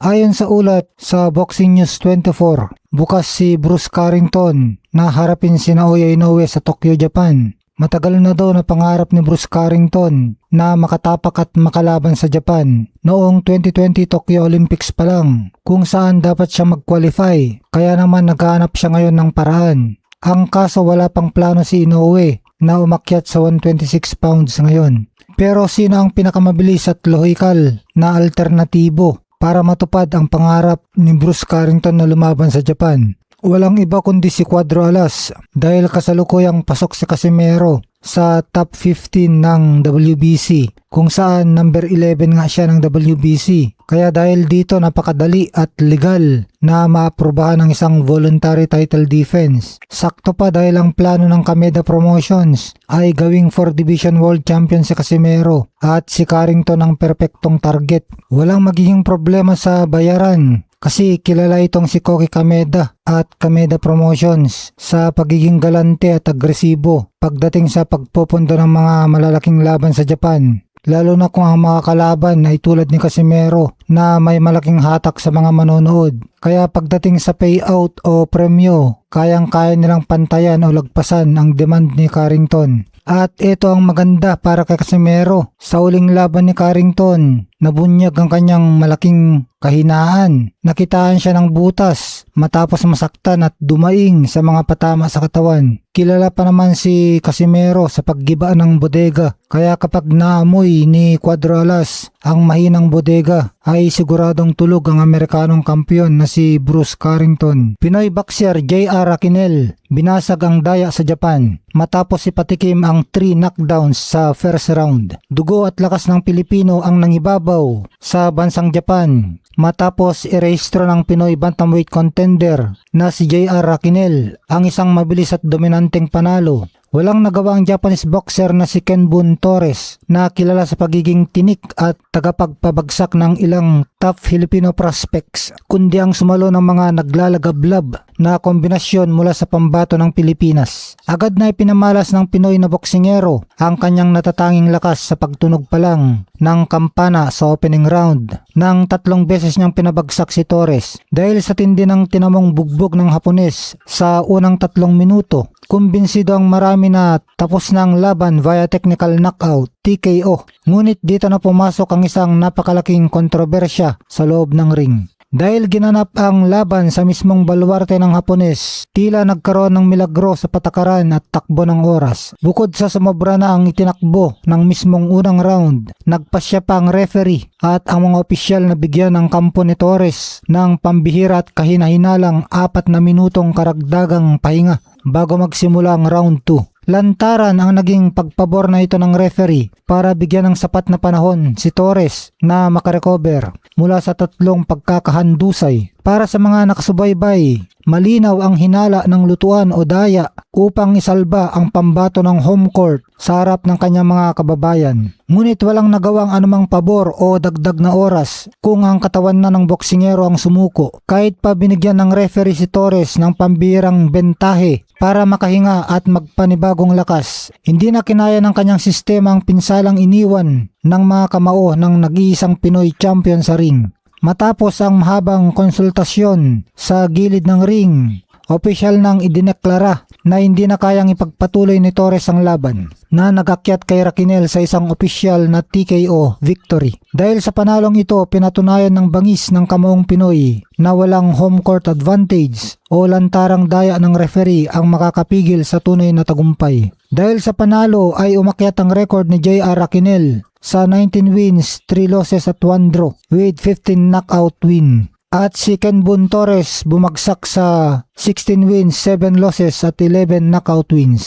Ayon sa ulat sa Boxing News 24, bukas si Bruce Carrington na harapin si Naoya Inoue sa Tokyo, Japan. Matagal na daw na pangarap ni Bruce Carrington na makatapak at makalaban sa Japan noong 2020 Tokyo Olympics pa lang, kung saan dapat siya mag-qualify, kaya naman naghahanap siya ngayon ng paraan. Ang kaso wala pang plano si Inoue na umakyat sa 126 pounds ngayon. Pero sino ang pinakamabilis at lohikal na alternatibo para matupad ang pangarap ni Bruce Carrington na lumaban sa Japan? Walang iba kundi si Cuadro Alas, dahil kasalukuyang pasok si Casimero sa top 15 ng WBC, kung saan number 11 nga siya ng WBC. Kaya dahil dito napakadali at legal na maaprubahan ng isang voluntary title defense. Sakto pa dahil ang plano ng Kameda Promotions ay gawing 4 Division World Champion si Casimero at si Carrington ang perpektong target. Walang magiging problema sa bayaran kasi kilala itong si Koki Kameda at Kameda Promotions sa pagiging galante at agresibo pagdating sa pagpupundo ng mga malalaking laban sa Japan. Lalo na kung ang mga kalaban ay tulad ni Casimero na may malaking hatak sa mga manonood. Kaya pagdating sa payout o premyo, kayang-kaya nilang pantayan o lagpasan ang demand ni Carrington. At ito ang maganda para kay Casimero. Sa uling laban ni Carrington, nabunyag ang kanyang malaking kahinaan. Nakitaan siya ng butas matapos masaktan at dumaing sa mga patama sa katawan. Kilala pa naman si Casimero sa paggiba ng bodega. Kaya kapag naamoy ni Cuadro Alas ang mahinang bodega, ay siguradong tulog ang Amerikanong kampiyon na si Bruce Carrington. Pinoy boxer J.R. Raquinel binasag ang daya sa Japan matapos ipatikim ang 3 knockdowns sa first round. Dugo at lakas ng Pilipino ang nangibabaw sa bansang Japan matapos irehistro ng Pinoy bantamweight contender na si J.R. Raquinel ang isang mabilis at dominanteng panalo. Walang nagawa ang Japanese boxer na si Kenbun Torres na kilala sa pagiging tinik at tagapagpabagsak ng ilang top Filipino prospects, kundi ang sumalo ng mga naglalagablab na kombinasyon mula sa pambato ng Pilipinas. Agad na ipinamalas ng Pinoy na boksingero ang kanyang natatanging lakas sa pagtunog pa lang ng kampana sa opening round. Nang 3 beses niyang pinabagsak si Torres dahil sa tindi ng tinamong bugbog ng Hapones sa unang 3 minuto. Kumbinsido ang marami na tapos na ang laban via technical knockout, TKO. Ngunit dito na pumasok ang isang napakalaking kontrobersya sa loob ng ring. Dahil ginanap ang laban sa mismong baluarte ng Hapones, tila nagkaroon ng milagro sa patakaran at takbo ng oras. Bukod sa sumobra na ang itinakbo ng mismong unang round, nagpasya pa ang referee at ang mga opisyal na bigyan ng kampo ni Torres ng pambihira at kahina-hinalang 4 na minutong karagdagang pahinga bago magsimula ang round 2. Lantaran ang naging pagpabor na ito ng referee para bigyan ng sapat na panahon si Torres na makarecover mula sa 3 pagkakahandusay. Para sa mga nakasubaybay, malinaw ang hinala ng lutuan o daya upang isalba ang pambato ng home court sa harap ng kanyang mga kababayan. Ngunit walang nagawang anumang pabor o dagdag na oras kung ang katawan na ng boksingero ang sumuko. Kahit pa binigyan ng referee si Torres ng pambihirang bentahe para makahinga at magpanibagong lakas, hindi na kinaya ng kanyang sistema ang pinsalang iniwan ng mga kamao ng nag-iisang Pinoy champion sa ring. Matapos ang mahabang konsultasyon sa gilid ng ring, opisyal nang idineklara na hindi na kayang ipagpatuloy ni Torres ang laban, na nagakyat kay Raquinel sa isang opisyal na TKO victory. Dahil sa panalong ito, pinatunayan ng bangis ng kamaong Pinoy na walang home court advantage o lantarang daya ng referee ang makakapigil sa tunay na tagumpay. Dahil sa panalo ay umakyat ang record ni J.R. Raquinel sa 19 wins, 3 losses at 1 draw with 15 knockout win. At si Kenbun Torres bumagsak sa 16 wins, 7 losses at 11 knockout wins.